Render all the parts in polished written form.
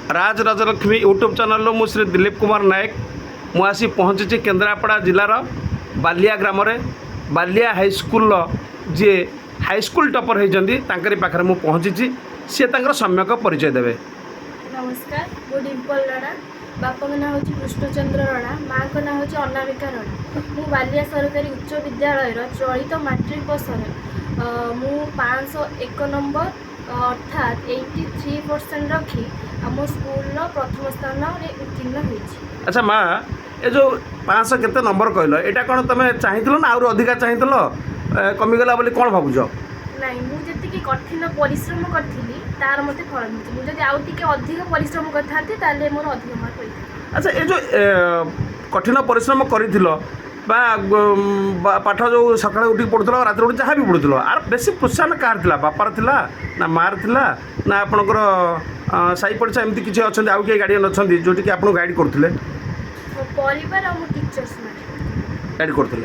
राज Rajalakshmi YouTube channel मु श्री दिलीप कुमार नायक मुसी पहुँची केन्द्रापड़ा जिलार बालिया ग्राम Ballia high school जी high school topper होती पाखे मुझे पहुँची सी सम्यक परिचय देवे। नमस्कार मु डिम्पल राणा बापा ना हूँ कृष्णचंद्र राणा माँ का ना हूँ अनामिका राणा मु बालिया सरकारी उच्च विद्यालय चलित मैट्रिक वर्ष मु 501 नंबर अर्थात 83% रखी आम स्कूल प्रथम स्थान उत्तीर्ण होती। अच्छा माँ ये जो 500 केते नंबर कहल यहाँ कौन तुम चाहिए ना आउर अधिका चाहिए कमिगला बोली कौन भावुच? नहीं मुझे कठिन परिश्रम करी तार मत फल मिलती मुझे आउ टे अधिक परिश्रम करते मोर अधिक मार्क होता। अच्छा ये जो कठिन परिश्रम कर पाठ जो सका उठी पढ़ुल रात उठी जहाँ भी पढ़ुल आर बेसी प्रोत्साहन कार थिला बापार थिला ना मार थिला ना आपणकर साई पड़सा एमती किसी अच्छा आउ किए गार्डियन अच्छा जोटि कि आपको गाइड करते परिवार और टीचर्स गाइड करते।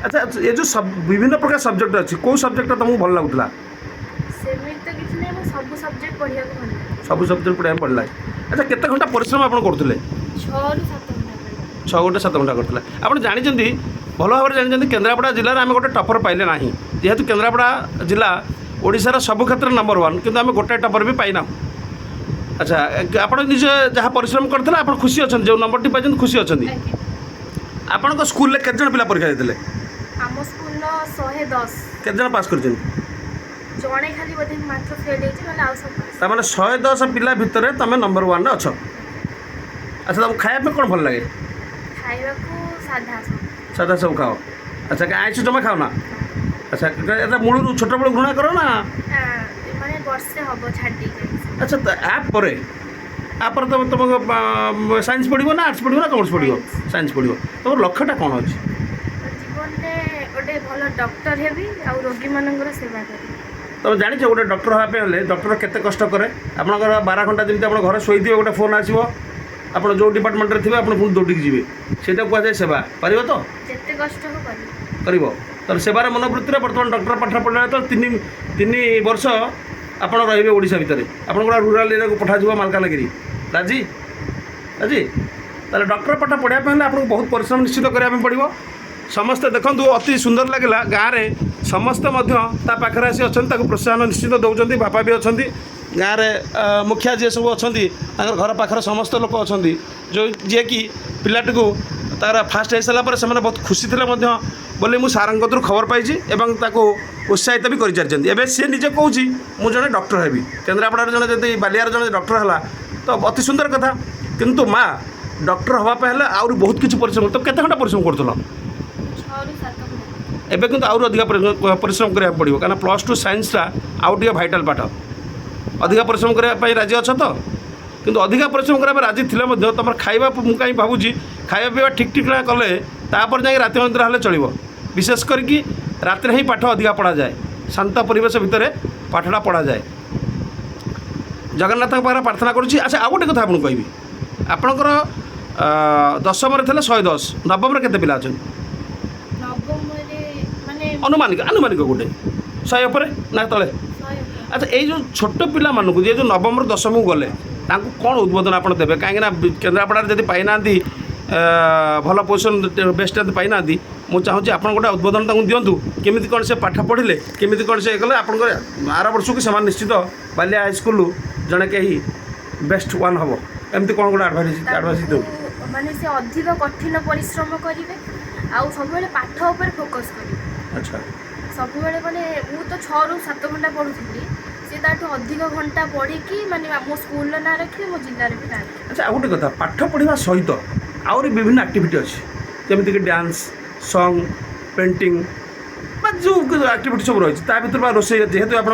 अच्छा ये जो सब विभिन्न प्रकार सब्जेक्ट अच्छी कौ सब्जेक्ट तुमको भल लगुला? सब सब्जेक्ट पढ़िया भल सब सब्जेक्ट पढ़ा भल लगे। अच्छा केते घंटा परिश्रम आप करते? 6 घंटा 7 घंटा करते। आप जानते भल भाव जानते केन्द्रापड़ा जिले में आम गोटे टपर पाइले ना जेहेतु केन्द्रापड़ा जिला ओडिशार सब क्षेत्र नंबर 1 किंतु आम गोटे टपर भी पाइना। अच्छा आप निजे जहाँ परिश्रम करते आप खुशी अच्छा जो नंबर टी पाई खुशी अच्छा आपण स्कूल केते जन पिला परीक्षा देते? आम स्कूल 110 केते जन पास कर जड़े खाली बोधे मात्र फेल होने 110 पिला भितर तुम नंबर 1 अच्छ। अच्छा तुम खाया कौन भल लगे? खाइबा साधा सादा सब खाओ? अच्छा आइस जमा खाओ ना? अच्छा मूल छोट बड़ घृणा करो ना माने वर्षे हम छाड़ी? अच्छा आपर तुम तुम साइंस पढ़ो ना आर्ट्स पढ़ो ना कॉमर्स पढ़ो? साइंस पढ़ो। तुम लक्ष्यटा कौन अच्छी? जीवन में गोटे भल डॉक्टर हेबी आ रोगी मानकर सेवा करी। तुम जान गोटे डॉक्टर हाँपे डॉक्टर केते कष्ट करे आपंकर 12 घंटा जमी आप घर शोई थे गोटे फोन आसो आप जो डिपार्टमेंट थे आप पुणी दौड़िकी जी से कहुए सेवा पार तो जिते कष्ट कर तर सेवार मनोवृत्ति बर्तमान डॉक्टर पाठ पढ़ा तो 3 वर्ष आप ओडिशा भितर आप रूराल एरिया को पठाଯିव मालकानगिरी राजी राजी ताले डॉक्टर पाठ पढ़ाई आपको बहुत परिश्रम निश्चित कराया पड़ो। समस्ते देखूँ अति सुंदर लगला गाँव में समस्ते पाखे आसी अच्छा प्रोत्साहन निश्चित दौरान बापा भी अच्छा गाँव में मुखिया जी सब अच्छा घर पाखर समस्त लोक अच्छा जो जी कि पिलाटी को तार फास्ट हो सारापर से बहुत खुशी थे बोले मुझे सार थ्रू खबर पाई उत्साहित भी कर सी निजे कौच मुझे जड़े डॉक्टर हेबी केन्द्रापड़ार जड़े जब बालियार जड़े डॉक्टर है तो अति सुंदर कथा किंतु माँ डॉक्टर हाँपाई आउरी बहुत किसी परिश्रम तो केते घंटा परिश्रम कर एबे किंतु आउर अधिक परिश्रम करा पड़ो क्या +2 साइंसटा आउ टे भाइटाल पाठ अधिक परिश्रम करने राजी अच्छा तो किंतु अधिक परिश्रम करने राजी थे तुम खाइबा मुझे कहीं भावुँ खाଇବା पीवा ठीक ठीक ना कले तापर जाए राति मंदिर हेल्ले चलो विशेष करके रात ही पाठ अधिका पढ़ा जाए शांत परिवेश भितर पाठटा पढ़ा जाए जगन्नाथ पाखे प्रार्थना करुँच। अच्छा आ गोटे कथा आपको कहबी आपणकर 10th थे 110 नवम केते पिला अच्छा अनुमानिक अनुमानिक गोटे 100 उपर ना तले? अच्छा ये जो छोट पिला मानक ये जो नवम 10th को गले कौन उद्बोधन आप देवे कहीं केन्द्रापड़ा जब पाईना भल पोजिशन बेस्ट पाईना मुझे चाहूँगी आप गोटे उद्बोधन दिंतु केमी कौन से पाठ पढ़े केमी कौन से कले आप आर वर्ष की से निश्चित बालिया हाईस्कल जड़े कहीं बेस्ट 1 हम एमती कौन गोटे आडभाइस दे माने से अधिक कठिन परिश्रम करेंगे आउ सब पाठ उपर फोकस करेंगे। अच्छा सब माने मु तो 6 ରୁ 7 घंटा पढ़ुली सी ताठू अधिक घंटा पढ़ी माने मो स्कूल ना रखी मो जिले भी ना। अच्छा आ गोटे कथा पाठ पढ़ा सहित आउरी विभिन्न एक्टिविटी अच्छी जमीक डांस सॉन्ग पेंटिंग जो एक्टिविटी सब रही भर रोसे जेहेतु आप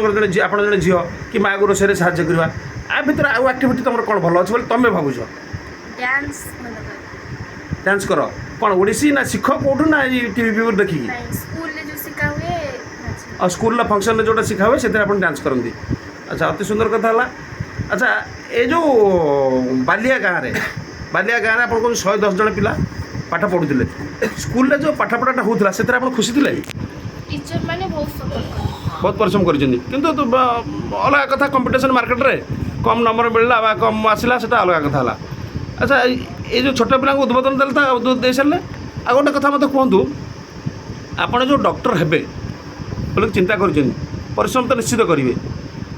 जड़े झील कि माँ को रोसे साहय करवा आ भर आउ एक्टिविटी तुम कौन भल अच्छे बोले तुम्हें भावुच? डांस कर कौन ओडिसी ना शिख कौटू ना टीवी देखिकी और स्कूल फंक्शन में जोटा शिखा हुए से डांस करती? अच्छा अति सुंदर कथा है। अच्छा ये जो बालिया गाँव में आप 110 जन पिला पाठ पढ़ुले स्कूल जो पाठ पढ़ाटा होता से खुशी थे? टीचर माने बहुत बहुत परिश्रम कर अलग कथा कंपिटिशन मार्केट रे कम नंबर मिलला बा कम आसला सेटा अलग कथा होला। अच्छा ये जो छोट पिला उद्बोधन देले दे सारे आ गोटे कथा मत कहतु आपण जो डॉक्टर हेबे बोले चिंता कर परिश्रम तो निश्चित करेंगे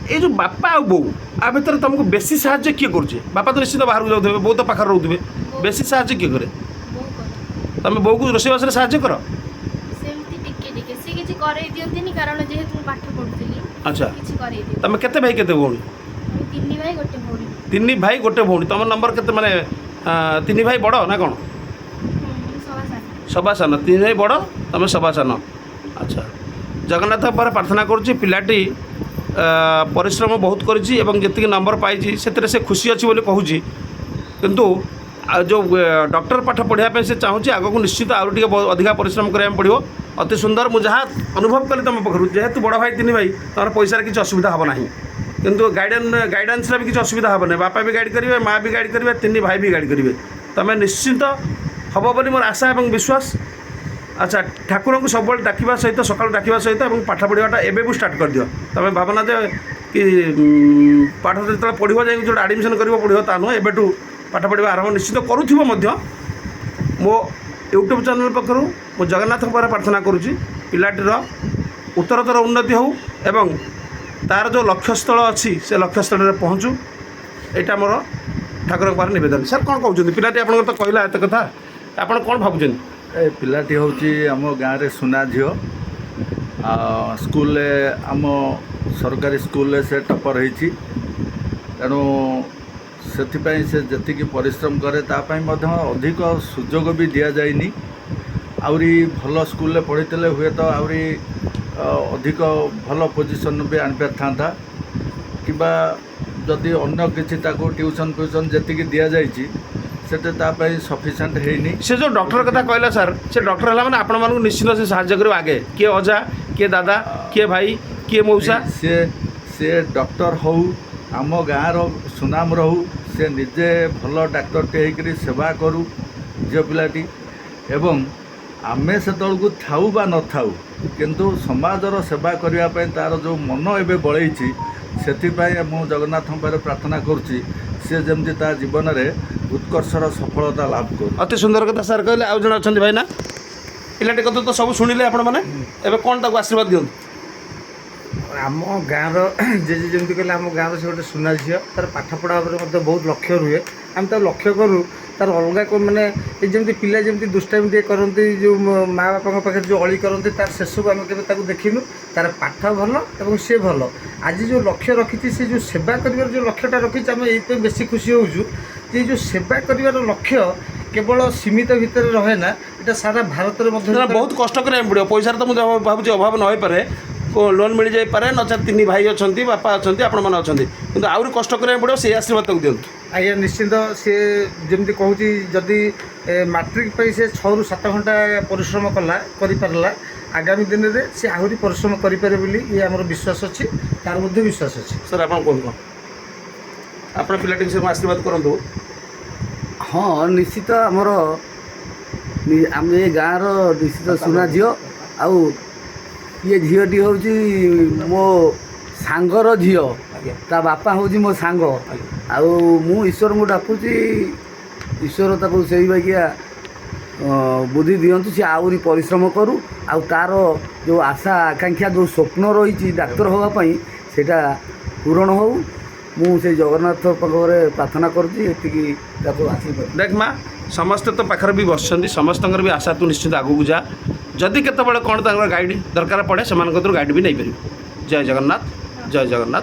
ये जो बापा आ बो आ भितर तुमको बेसी साहाଯ୍य किए करुचे बापा तो निश्चित बाहर जाऊे बो तो पाखे रोथे बेसी साहाଯ୍य किए करे ବୋଉ କରେ। तुम बो को रोषेईबास साहाଯ୍य कर ସେମିତି ଟିକେ ଟିକେ ସେ କିଛି କରେଇ ଦିଅନ୍ତିନି କାରଣ ଯେହେତୁ ମୁଁ ପାଠ ପଢୁଥିଲି अच्छा କିଛି କରେଇ ଦିଅନ୍ତି। तुम केते भाई केते भौणी ଆମେ ତିନି ଭାଇ ଗୋଟେ ଭଉଣୀ। 3 भाई गोटे भौणी तुम नंबर केते माने 3 भाई बड़ ना कौन ମୁଁ ସବା ସାନ। सभा सान 3 भाई बड़ तुम सभा सान। अच्छा जगन्नाथ पर प्रार्थना करुच्ची पिलाटी परिश्रम बहुत करी जी नंबर पाई से खुशी अच्छी बोली कहूँ किंतु जो डॉक्टर पाठ पढ़ाई से चाहूँगी आग को निश्चित आउ टे अधिका परिश्रम कराया पड़ो अति सुंदर मुझे जहाँ अनुभव कली तुम पाखु जेहेतु बड़ भाई 3 भाई तुम पैसा किसी असुविधा हे ना किंतु गाइडेंस भी किसी असुविधा हे ना बापा भी गाइड करेंगे माँ भी गाइड करेंगे 3 भाई भी गाइड करेंगे तुम निश्चित हम बोली मोर आशा और विश्वास। अच्छा ठाकुर को सब डाकवा सहित सका डाकवा सहित पाठ पढ़ाटा एवं स्टार्ट कर दियो तुम भावना जे कि पाठ जो पढ़ो जाए जो आडमिशन कर पढ़ो ता नुह एवं पाठ पढ़ा आरंभ निश्चित करूँ मो यूट्यूब चैनल पक्षर मो जगन्नाथ पर प्रार्थना करुँची पिलाटीर उत्तरतर उन्नति हो एवं तार जो लक्ष्यस्थल अच्छी से लक्ष्यस्थल में पहुँचू यहाँ मोर ठाकुर पाखे नवेदन। सर कौन कहते पिलाटी आप तो कहला एत कथा आप कौन भावुँ ए पिलाटी हूँ आम गाँव में सुना झील स्कूल आम सरकारी स्कूल से टपर होती तेणु से जी परिश्रम करे तापाई अधिक सुजोग भी दि जाए आउरी भल स्कूल पढ़ी हुए तो आउरी अधिक भल पोजिशन भी आनी पारि कि जदि अन्य किसी ट्यूशन फ्यूशन जी दि जाए सेटे सफिसीयंट है से जो डॉक्टर कथा कहला सर से डॉक्टर है मैंने आपण मानक निश्चित से साहाଯ୍य करियो आगे किए अजा किए दादा किए भाई किए मौसा से डॉक्टर हो आम गाँव सुनाम रहू से निजे भल डाक्तरटे होकर सेवा करू झील पिलाटी एवं आमे से को थाऊ बा न थाऊ किंतु समाजर सेवा करने तार जो मन एवं बड़ई से जगन्नाथ पर प्रार्थना करुच्ची सी जमी ता जीवन में उत्कर्षर सफलता लाभ कर। अति सुंदर कथा सर कहले आउ जन अच्छा भाई ना पिलाटी कथा तो सब शुणिले आपण मैंने एवं कौन ताको आशीर्वाद दियंतु आम गाँव जेजे जमी कहले आम गाँव से गोटे सुना झील तार पाठ पढ़ा बहुत लक्ष्य रुहे आम तार लक्ष्य करूँ तार अलग मैंने जमी पिला जमी दुष्टामी टे करती जो माँ बापा पाखे जो अली करती तार शेष को आम के देखिनु तार पाठ भल और सी भल आज जो लक्ष्य रखी से जो सेवा कर जो लक्ष्यटा रखी आम ये बेसी खुशी होचु जे जो सेवा कर लक्ष्य केवल सीमित भितर रहे ना ये सारा भारत में बहुत कष्ट कराया पड़ो पैसा तो मुझे भावुँ अभाव न हो पारे लोन मिल जाए नचा 3 भाई अच्छा बापा अच्छा आपण मैंने अच्छा कि आहरी कष्ट कराया पड़ो से आशीर्वाद तक दिंतु। आज्ञा निश्चिंत सी जमी कहूँ जदि मैट्रिक पे से 6 ରୁ 7 घंटा परिश्रम कला करा आगामी दिन में सी आहरी परिश्रम करें बोली ये आमर विश्वास अच्छी तार मध्य विश्वास अच्छी। सर आप कौन आप पिलाटी से आशीर्वाद करूँ। हाँ निश्चित आमर आम ये गाँव निश्चित सुना झील आउ ये झीलटी हूँ मो सांगर झील ता बापा हूँ मो सांग आउ मु ईश्वर को डाकुची ईश्वर ताको से बाकिया बुद्धि दिंतु सी आहरी परिश्रम करू आउ तार जो आशा आकांक्षा जो स्वप्न रही डाक्तर होगापाई सेटा पूरण हो मुझे जगन्नाथ पाखे प्रार्थना करुँची देख माँ समस्ते तो पाखर भी बस समस्त भी आशा तू निश्चित आगू जा जदि केत कौन गाइड दरकार पड़े से गाइड भी नहीं पार। जय जगन्नाथ जय जगन्नाथ।